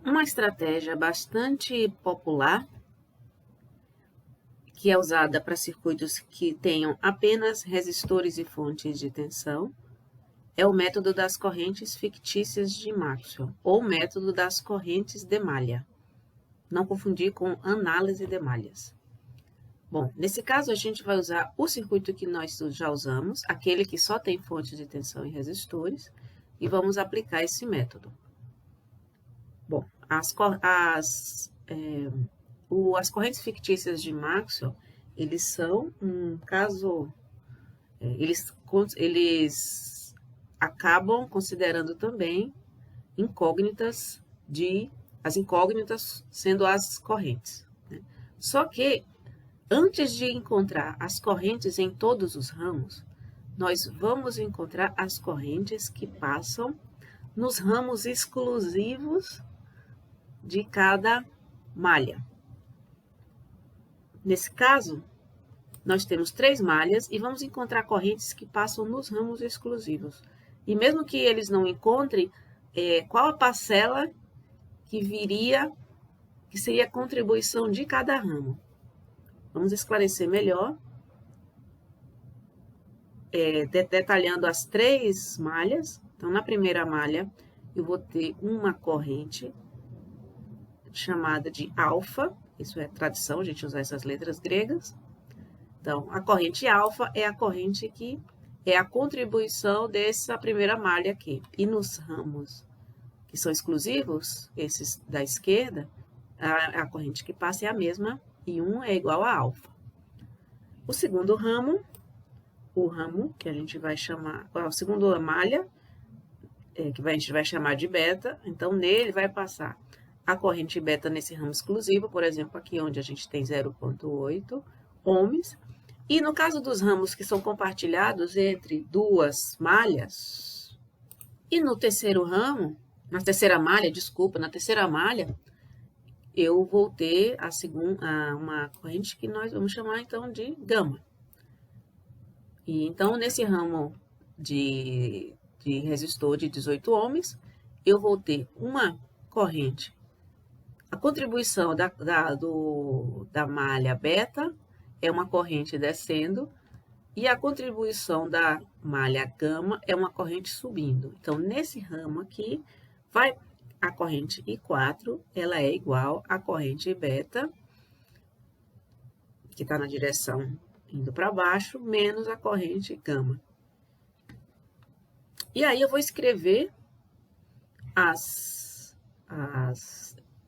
Uma estratégia bastante popular, que é usada para circuitos que tenham apenas resistores e fontes de tensão, é o método das correntes fictícias de Maxwell, ou método das correntes de malha. Não confundir com análise de malhas. Bom, nesse caso a gente vai usar o circuito que nós já usamos, aquele que só tem fontes de tensão e resistores, e vamos aplicar esse método. Bom, as correntes fictícias de Maxwell, eles são um caso, eles acabam considerando também as incógnitas sendo as correntes, né? Só que, antes de encontrar as correntes em todos os ramos, nós vamos encontrar as correntes que passam nos ramos exclusivos de cada malha. Nesse caso, nós temos 3 malhas e vamos encontrar correntes que passam nos ramos exclusivos. E mesmo que eles não encontrem, qual a parcela que seria a contribuição de cada ramo? Vamos esclarecer melhor, detalhando as 3 malhas. Então, na primeira malha, eu vou ter uma corrente chamada de alfa, isso é tradição, a gente usar essas letras gregas. Então, a corrente alfa é a corrente que é a contribuição dessa primeira malha aqui. E nos ramos que são exclusivos, esses da esquerda, a corrente que passa é a mesma, e 1 é igual a alfa. O segundo ramo, o ramo que a gente vai chamar, a segunda malha, que a gente vai chamar de beta, então nele vai passar a corrente beta nesse ramo exclusivo, por exemplo, aqui onde a gente tem 0,8 ohms. E no caso dos ramos que são compartilhados entre 2 malhas, e no terceiro ramo, na terceira malha, eu vou ter uma corrente que nós vamos chamar então de gama. E então, nesse ramo de resistor de 18 ohms, eu vou ter uma corrente. A contribuição da malha beta é uma corrente descendo, e a contribuição da malha gama é uma corrente subindo. Então, nesse ramo aqui, a corrente I4, ela é igual à corrente beta, que está na direção indo para baixo, menos a corrente gama. E aí eu vou escrever as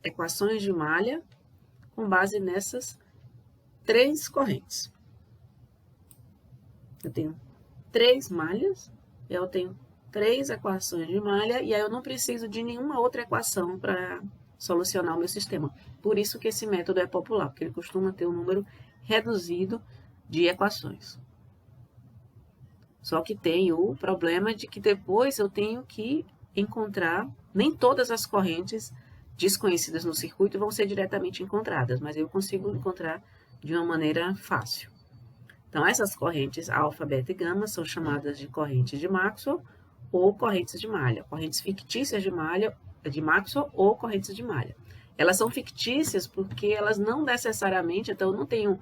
equações de malha com base nessas 3 correntes. Eu tenho 3 malhas, eu tenho 3 equações de malha, e aí eu não preciso de nenhuma outra equação para solucionar o meu sistema. Por isso que esse método é popular, porque ele costuma ter um número reduzido de equações. Só que tem o problema de que depois eu tenho que encontrar, nem todas as correntes desconhecidas no circuito vão ser diretamente encontradas, mas eu consigo encontrar de uma maneira fácil. Então, essas correntes alfa, beta e gama são chamadas de correntes de Maxwell ou correntes de malha, correntes fictícias de Maxwell ou correntes de malha. Elas são fictícias porque elas não necessariamente, então eu não tenho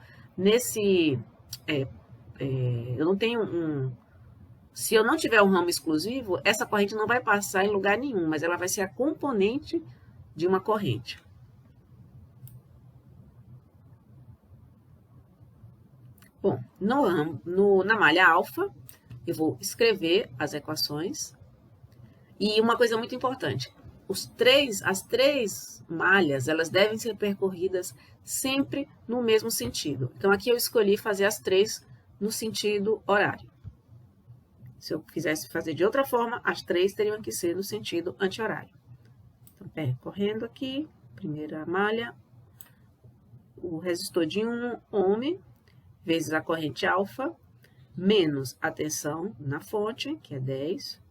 eu não tenho se eu não tiver um ramo exclusivo, essa corrente não vai passar em lugar nenhum, mas ela vai ser a componente de uma corrente. Bom, na malha alfa, eu vou escrever as equações. E uma coisa muito importante, as 3 malhas, elas devem ser percorridas sempre no mesmo sentido. Então, aqui eu escolhi fazer as 3 no sentido horário. Se eu quisesse fazer de outra forma, as 3 teriam que ser no sentido anti-horário. Então, percorrendo aqui, primeira malha, o resistor de 1 ohm, vezes a corrente alfa, menos a tensão na fonte, que é 10,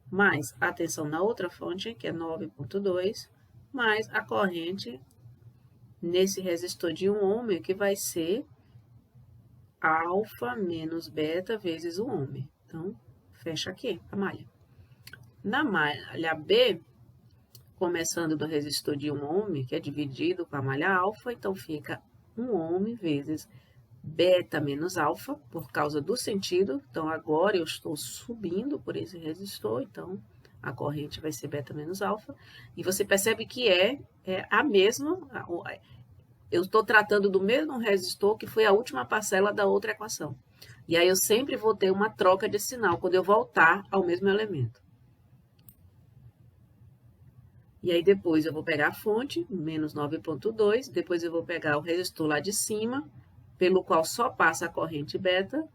mais a tensão na outra fonte, que é 9,2, mais a corrente nesse resistor de 1 ohm, que vai ser alfa menos beta vezes 1 ohm. Então, fecha aqui a malha. Na malha B, começando do resistor de 1 ohm, que é dividido com a malha alfa, então fica 1 ohm vezes beta menos alfa, por causa do sentido. Então, agora eu estou subindo por esse resistor, então a corrente vai ser beta menos alfa. E você percebe que é a mesma, eu estou tratando do mesmo resistor que foi a última parcela da outra equação. E aí eu sempre vou ter uma troca de sinal quando eu voltar ao mesmo elemento. E aí depois eu vou pegar a fonte, menos 9,2, depois eu vou pegar o resistor lá de cima, pelo qual só passa a corrente beta,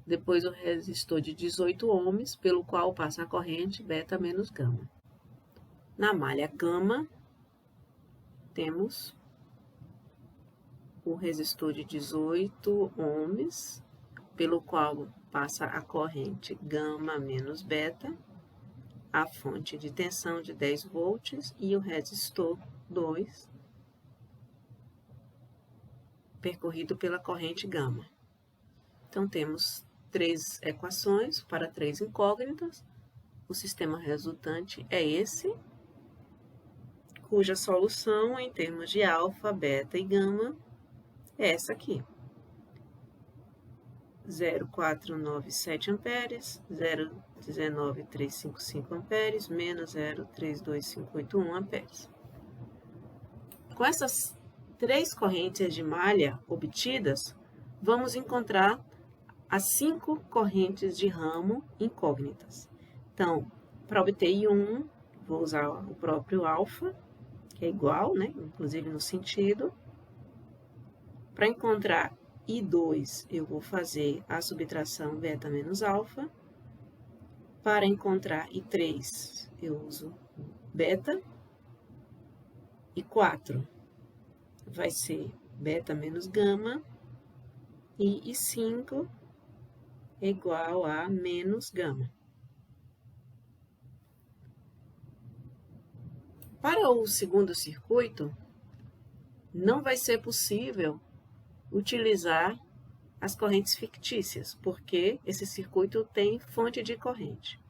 depois o resistor de 18 ohms, pelo qual passa a corrente beta menos gama. Na malha gama, temos o resistor de 18 ohms, pelo qual passa a corrente gama menos beta, a fonte de tensão de 10 volts e o resistor 2, percorrido pela corrente gama. Então, temos 3 equações para 3 incógnitas. O sistema resultante é esse, cuja solução em termos de alfa, beta e gama é essa aqui. 0,497 amperes, 0,19355 amperes, menos 0,32581 amperes. Com essas 3 correntes de malha obtidas, vamos encontrar as 5 correntes de ramo incógnitas. Então, para obter I1, vou usar o próprio alfa, que é igual, né? Inclusive no sentido. Para encontrar I2, eu vou fazer a subtração beta menos alfa. Para encontrar I3, eu uso beta. I4 vai ser beta menos gama. E I5 é igual a menos gama. Para o segundo circuito, não vai ser possível utilizar as correntes fictícias, porque esse circuito tem fonte de corrente.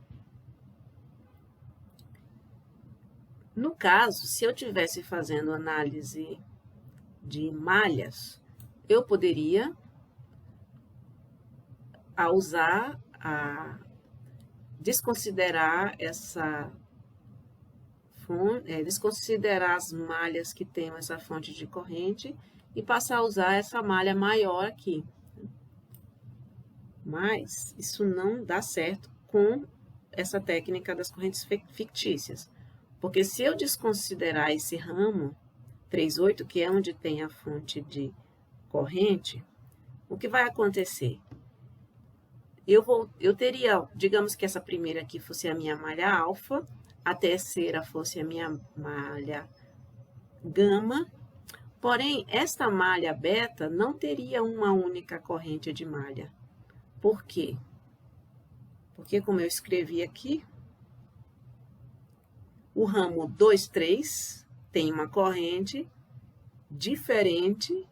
No caso, se eu estivesse fazendo análise de malhas, eu poderia desconsiderar desconsiderar as malhas que tenham essa fonte de corrente e passar a usar essa malha maior aqui. Mas isso não dá certo com essa técnica das correntes fictícias, porque se eu desconsiderar esse ramo 3,8, que é onde tem a fonte de corrente, o que vai acontecer? Eu teria, digamos que essa primeira aqui fosse a minha malha alfa, a terceira fosse a minha malha gama, porém, esta malha beta não teria uma única corrente de malha. Por quê? Porque, como eu escrevi aqui, o ramo 2,3 tem uma corrente diferente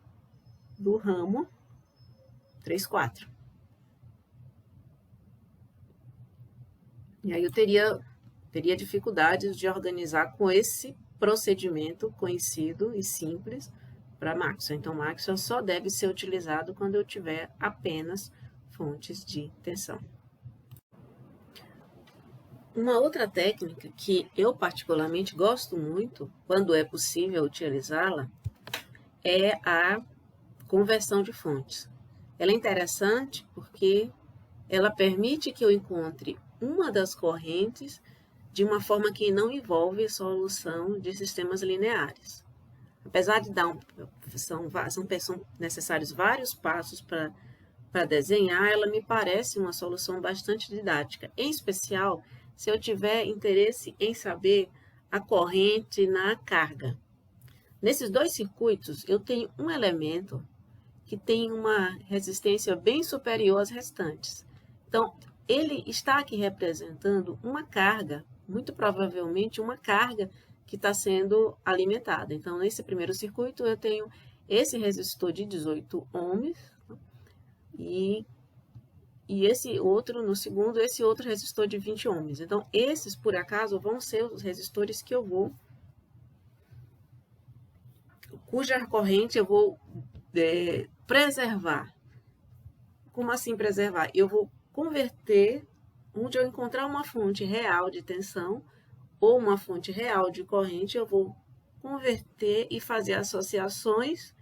do ramo 3,4. E aí eu teria dificuldades de organizar com esse procedimento conhecido e simples para Maxwell. Então, Maxwell só deve ser utilizado quando eu tiver apenas fontes de tensão. Uma outra técnica que eu particularmente gosto muito, quando é possível utilizá-la, é a conversão de fontes. Ela é interessante porque ela permite que eu encontre uma das correntes de uma forma que não envolve solução de sistemas lineares. Apesar de são necessários vários passos para desenhar, ela me parece uma solução bastante didática, em especial se eu tiver interesse em saber a corrente na carga. Nesses 2 circuitos, eu tenho um elemento que tem uma resistência bem superior às restantes. Então, ele está aqui representando uma carga, muito provavelmente uma carga que está sendo alimentada. Então, nesse primeiro circuito, eu tenho esse resistor de 18 ohms e esse outro, no segundo, esse outro resistor de 20 ohms. Então, esses, por acaso, vão ser os resistores que eu vou cuja corrente eu vou preservar. Como assim preservar? Eu vou converter, onde eu encontrar uma fonte real de tensão ou uma fonte real de corrente, eu vou converter e fazer associações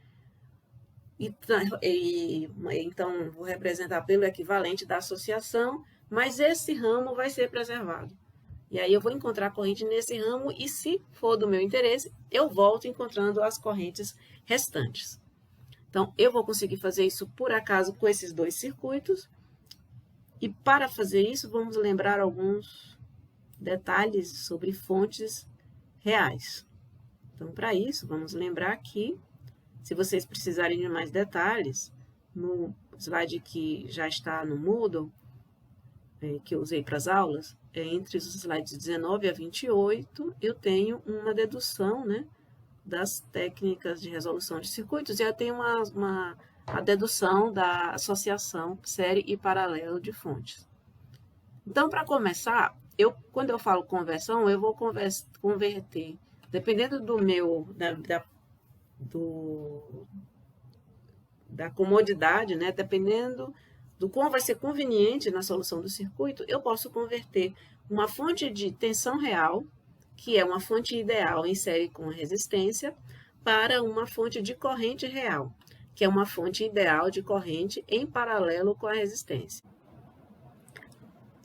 então vou representar pelo equivalente da associação, mas esse ramo vai ser preservado. E aí eu vou encontrar a corrente nesse ramo e, se for do meu interesse, eu volto encontrando as correntes restantes. Então, eu vou conseguir fazer isso, por acaso, com esses dois circuitos. E para fazer isso, vamos lembrar alguns detalhes sobre fontes reais. Então, para isso, vamos lembrar que, se vocês precisarem de mais detalhes, no slide que já está no Moodle, que eu usei para as aulas, entre os slides 19 a 28, eu tenho uma dedução, né, das técnicas de resolução de circuitos, e eu tenho a dedução da associação série e paralelo de fontes. Então, para começar, quando eu falo conversão, eu vou converter, dependendo da comodidade, né, dependendo do quão vai ser conveniente na solução do circuito, eu posso converter uma fonte de tensão real, que é uma fonte ideal em série com resistência, para uma fonte de corrente real, que é uma fonte ideal de corrente em paralelo com a resistência.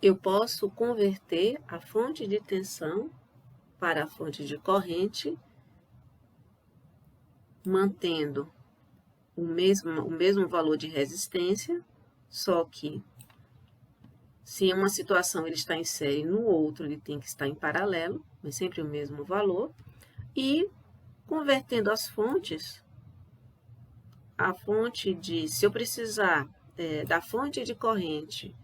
Eu posso converter a fonte de tensão para a fonte de corrente, mantendo o mesmo valor de resistência, só que, se em uma situação ele está em série, no outro ele tem que estar em paralelo, mas sempre o mesmo valor, e convertendo as fontes, a fonte se eu precisar da fonte de corrente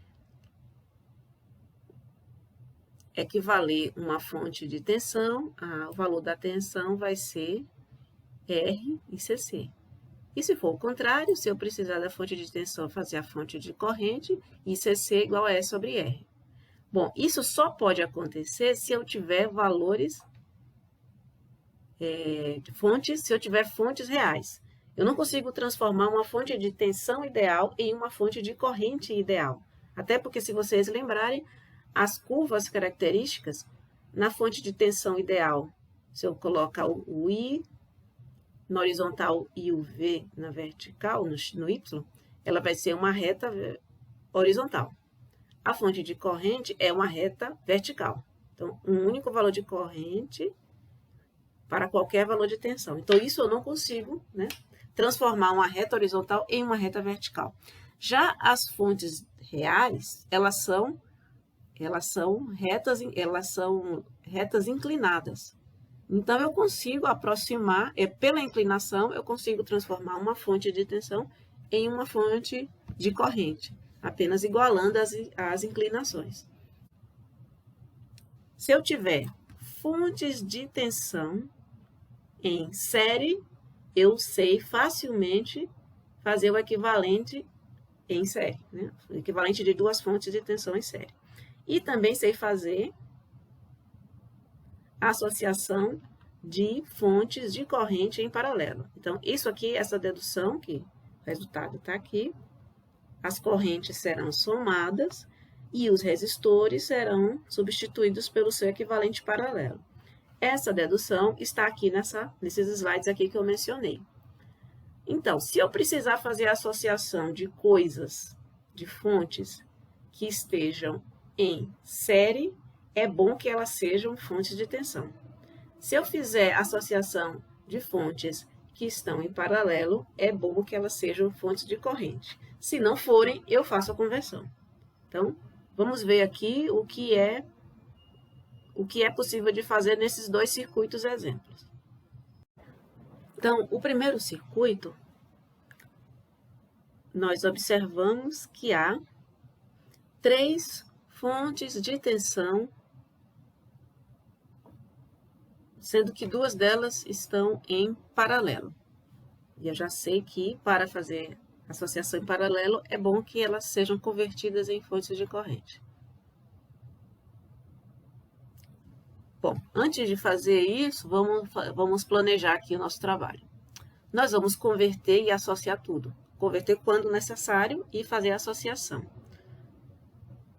equivaler uma fonte de tensão, o valor da tensão vai ser R e CC. E se for o contrário, se eu precisar da fonte de tensão, fazer a fonte de corrente, ICC igual a E sobre R. Bom, isso só pode acontecer se eu tiver valores se eu tiver fontes reais. Eu não consigo transformar uma fonte de tensão ideal em uma fonte de corrente ideal. Até porque, se vocês lembrarem, as curvas características na fonte de tensão ideal, se eu colocar o I na horizontal e o V na vertical, no Y, ela vai ser uma reta horizontal. A fonte de corrente é uma reta vertical. Então, um único valor de corrente para qualquer valor de tensão. Então, isso eu não consigo, né, transformar uma reta horizontal em uma reta vertical. Já as fontes reais, elas são retas inclinadas. Então, eu consigo aproximar, pela inclinação, eu consigo transformar uma fonte de tensão em uma fonte de corrente, apenas igualando as inclinações. Se eu tiver fontes de tensão em série, eu sei facilmente fazer o equivalente em série, né? O equivalente de duas fontes de tensão em série. E também sei fazer associação de fontes de corrente em paralelo. Então, isso aqui, essa dedução, que o resultado está aqui, as correntes serão somadas e os resistores serão substituídos pelo seu equivalente paralelo. Essa dedução está aqui nesses slides aqui que eu mencionei. Então, se eu precisar fazer a associação de coisas, de fontes que estejam em série, é bom que elas sejam fontes de tensão. Se eu fizer associação de fontes que estão em paralelo, é bom que elas sejam fontes de corrente. Se não forem, eu faço a conversão. Então, vamos ver aqui o que é possível de fazer nesses dois circuitos exemplos. Então, o primeiro circuito, nós observamos que há 3 fontes de tensão, sendo que 2 delas estão em paralelo. E eu já sei que, para fazer associação em paralelo, é bom que elas sejam convertidas em fontes de corrente. Bom, antes de fazer isso, vamos planejar aqui o nosso trabalho. nós vamos converter e associar tudo. Converter quando necessário e fazer a associação.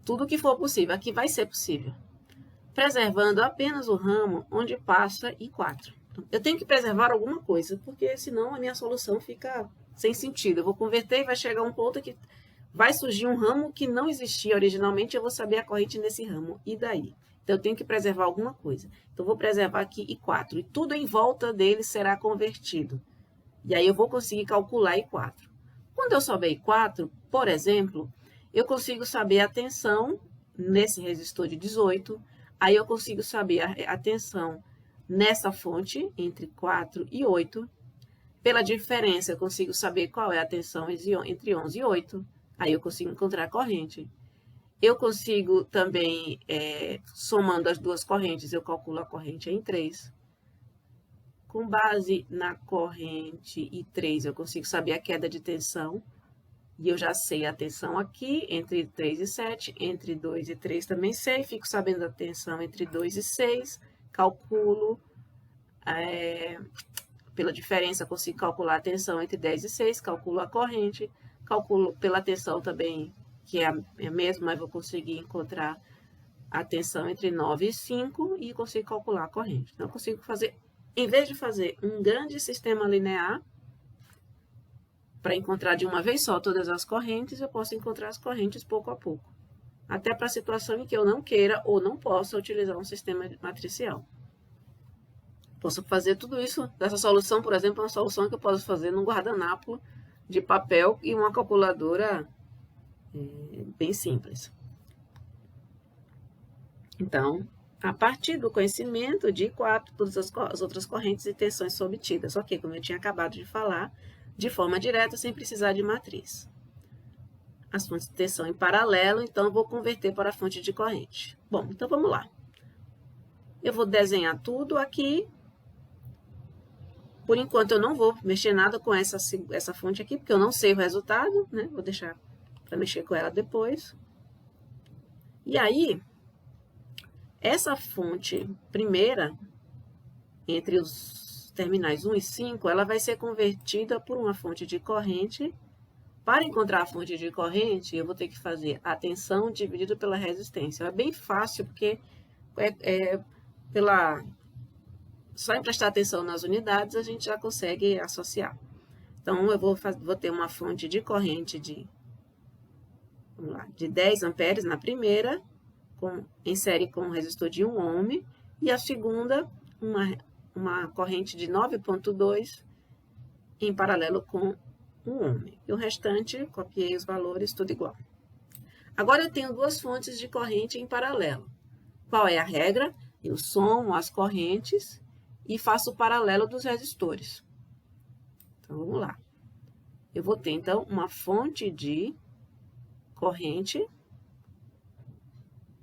Tudo que for possível, aqui vai ser possível. Preservando apenas o ramo onde passa I4. Eu tenho que preservar alguma coisa, porque senão a minha solução fica sem sentido. Eu vou converter e vai chegar um ponto que vai surgir um ramo que não existia originalmente, eu vou saber a corrente nesse ramo. E daí? Então, eu tenho que preservar alguma coisa. Então, vou preservar aqui I4. E tudo em volta dele será convertido. E aí, eu vou conseguir calcular I4. Quando eu souber I4, por exemplo, eu consigo saber a tensão nesse resistor de 18. Aí, eu consigo saber a tensão nessa fonte, entre 4 e 8. Pela diferença, eu consigo saber qual é a tensão entre 11 e 8. Aí eu consigo encontrar a corrente. Eu consigo também, somando as duas correntes, eu calculo a corrente em 3. Com base na corrente I3, eu consigo saber a queda de tensão. E eu já sei a tensão aqui, entre 3 e 7, entre 2 e 3 também sei. Fico sabendo a tensão entre 2 e 6. Calculo, pela diferença, eu consigo calcular a tensão entre 10 e 6. Calculo a corrente. Calculo pela tensão também, que é a mesma, mas vou conseguir encontrar a tensão entre 9 e 5 e consigo calcular a corrente. Então, eu consigo fazer, em vez de fazer um grande sistema linear, para encontrar de uma vez só todas as correntes, eu posso encontrar as correntes pouco a pouco. Até para a situação em que eu não queira ou não possa utilizar um sistema matricial. Posso fazer tudo isso, dessa solução, por exemplo, é uma solução que eu posso fazer num guardanapo de papel e uma calculadora bem simples. Então, a partir do conhecimento de I4, todas as outras correntes e tensões são obtidas. Ok, como eu tinha acabado de falar, de forma direta, sem precisar de matriz. As fontes de tensão em paralelo, então, eu vou converter para a fonte de corrente. Bom, então vamos lá. Eu vou desenhar tudo aqui. Por enquanto, eu não vou mexer nada com essa fonte aqui, porque eu não sei o resultado, né? Vou deixar para mexer com ela depois. E aí, essa fonte primeira, entre os terminais 1 e 5, ela vai ser convertida por uma fonte de corrente. Para encontrar a fonte de corrente, eu vou ter que fazer a tensão dividido pela resistência. É bem fácil, porque só em prestar atenção nas unidades, a gente já consegue associar. Então, eu vou ter uma fonte de corrente de 10 amperes na primeira, em série com um resistor de 1 ohm, e a segunda, uma corrente de 9,2 em paralelo com 1 ohm. E o restante, copiei os valores, tudo igual. Agora, eu tenho duas fontes de corrente em paralelo. Qual é a regra? Eu somo as correntes e faço o paralelo dos resistores. Então, vamos lá. Eu vou ter, então, uma fonte de corrente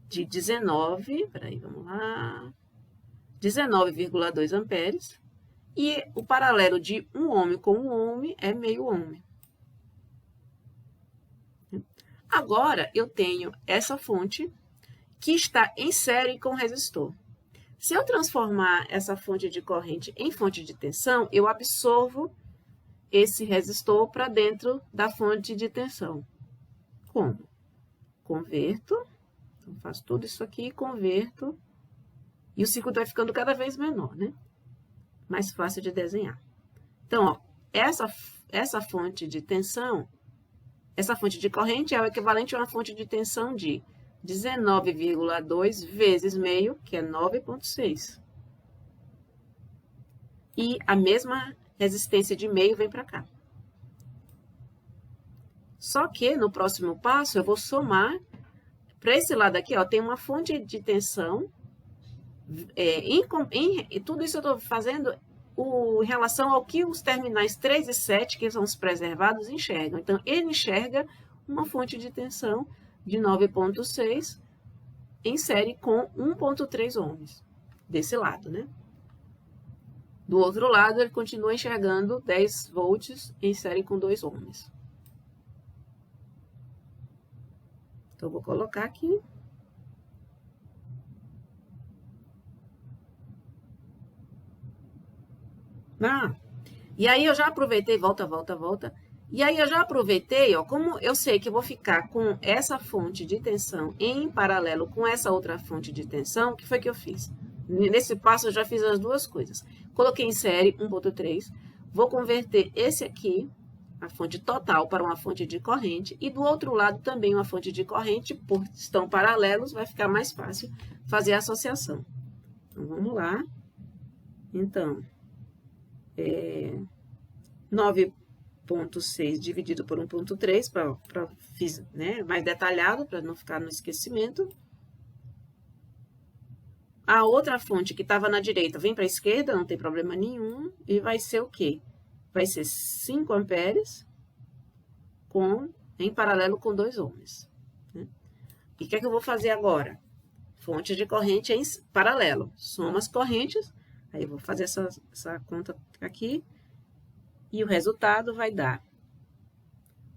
de 19,2 amperes. E o paralelo de 1 ohm com 1 ohm é meio ohm. Agora, eu tenho essa fonte que está em série com o resistor. Se eu transformar essa fonte de corrente em fonte de tensão, eu absorvo esse resistor para dentro da fonte de tensão. Como? Converto, então faço tudo isso aqui, converto, e o circuito vai ficando cada vez menor, né? Mais fácil de desenhar. Então, ó, essa fonte de tensão, essa fonte de corrente é o equivalente a uma fonte de tensão de 19,2 vezes meio, que é 9,6. E a mesma resistência de meio vem para cá. Só que no próximo passo eu vou somar, para esse lado aqui, ó, tem uma fonte de tensão, e tudo isso eu estou fazendo em relação ao que os terminais 3 e 7, que são os preservados, enxergam. Então, ele enxerga uma fonte de tensão de 9,6 em série com 1,3 ohms, desse lado, né? Do outro lado, ele continua enxergando 10 volts em série com 2 ohms. Então, eu vou colocar aqui. E aí eu já aproveitei, volta. E aí eu já aproveitei, ó, como eu sei que eu vou ficar com essa fonte de tensão em paralelo com essa outra fonte de tensão, o que foi que eu fiz? Nesse passo eu já fiz as duas coisas. Coloquei em série 1.3, vou converter esse aqui, a fonte total, para uma fonte de corrente, e do outro lado também uma fonte de corrente, por estão paralelos, vai ficar mais fácil fazer a associação. Então, vamos lá. Então, 9,6 dividido por 1,3, para né, mais detalhado, para não ficar no esquecimento. A outra fonte que estava na direita vem para a esquerda, não tem problema nenhum, e vai ser o quê? Vai ser 5 amperes em paralelo com 2 ohms. Né? E o que é que eu vou fazer agora? Fonte de corrente em paralelo. Soma as correntes, aí eu vou fazer essa conta aqui, e o resultado vai dar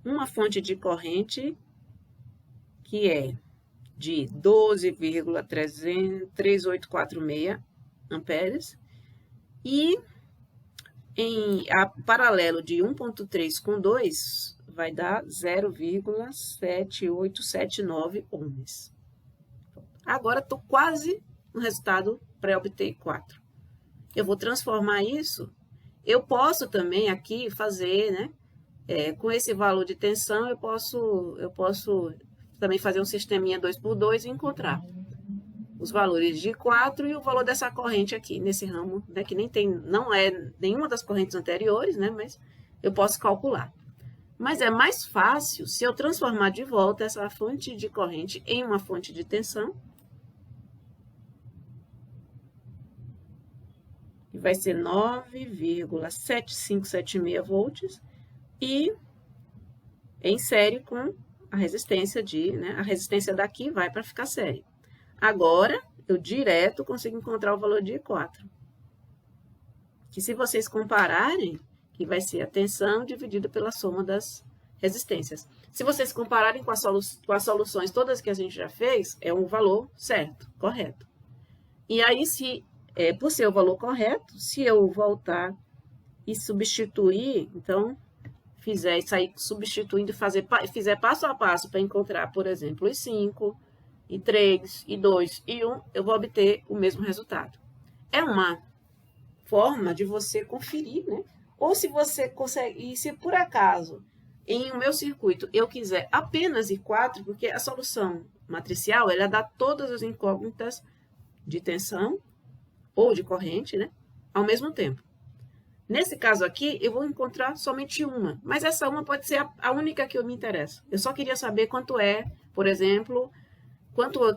uma fonte de corrente que é de 12,3846 amperes amperes, e a paralelo de 1,3 com 2 vai dar 0,7879 ohms. Agora, estou quase no resultado para obter 4. Eu vou transformar isso. Eu posso também aqui fazer, né? Com esse valor de tensão, eu posso também fazer um sisteminha 2x2 e encontrar os valores de 4 e o valor dessa corrente aqui, nesse ramo, né, que não é nenhuma das correntes anteriores, né, mas eu posso calcular. Mas é mais fácil se eu transformar de volta essa fonte de corrente em uma fonte de tensão. Que vai ser 9,7576 volts e em série com a resistência a resistência daqui vai para ficar série. Agora, eu direto consigo encontrar o valor de 4. Que se vocês compararem, que vai ser a tensão dividida pela soma das resistências. Se vocês compararem com as soluções todas que a gente já fez, é um valor certo, correto. E aí, por ser o valor correto, se eu voltar e substituir, então, sair substituindo e fizer passo a passo para encontrar, por exemplo, os 5, e 3, e 2, e 1, eu vou obter o mesmo resultado. É uma forma de você conferir, né? Ou se você consegue, e se por acaso, em o meu circuito, eu quiser apenas ir 4, porque a solução matricial, ela dá todas as incógnitas de tensão ou de corrente, né? Ao mesmo tempo. Nesse caso aqui, eu vou encontrar somente uma, mas essa uma pode ser a única que eu me interessa. Eu só queria saber quanto é, por exemplo,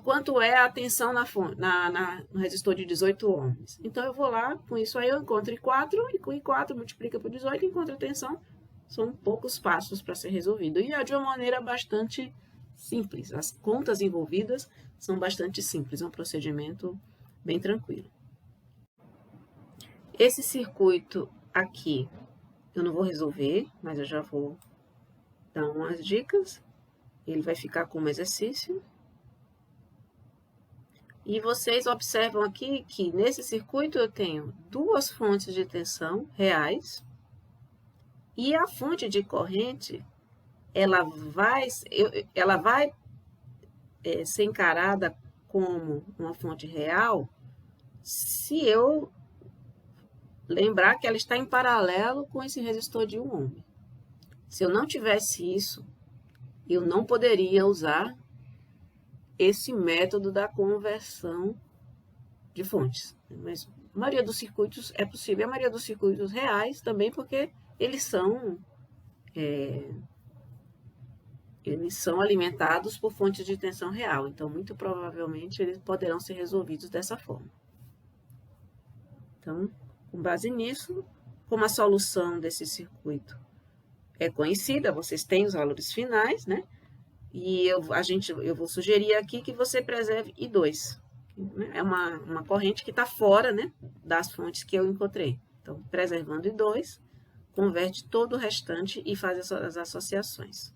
quanto é a tensão no resistor de 18 ohms. Então, eu vou lá, com isso aí eu encontro I4, e com I4 multiplica por 18 e encontro a tensão. São poucos passos para ser resolvido. E é de uma maneira bastante simples. As contas envolvidas são bastante simples, é um procedimento bem tranquilo. Esse circuito aqui, eu não vou resolver, mas eu já vou dar umas dicas. Ele vai ficar como exercício. E vocês observam aqui que nesse circuito eu tenho duas fontes de tensão reais. E a fonte de corrente, ela vai ser encarada como uma fonte real se eu lembrar que ela está em paralelo com esse resistor de 1 ohm. Se eu não tivesse isso, eu não poderia usar esse método da conversão de fontes. Mas a maioria dos circuitos é possível. A maioria dos circuitos reais também, porque eles são alimentados por fontes de tensão real. Então, muito provavelmente, eles poderão ser resolvidos dessa forma. Então, com base nisso, como a solução desse circuito é conhecida, vocês têm os valores finais, né? E eu vou sugerir aqui que você preserve I2. É uma corrente que está fora, né, das fontes que eu encontrei. Então, preservando I2, converte todo o restante e faz as associações.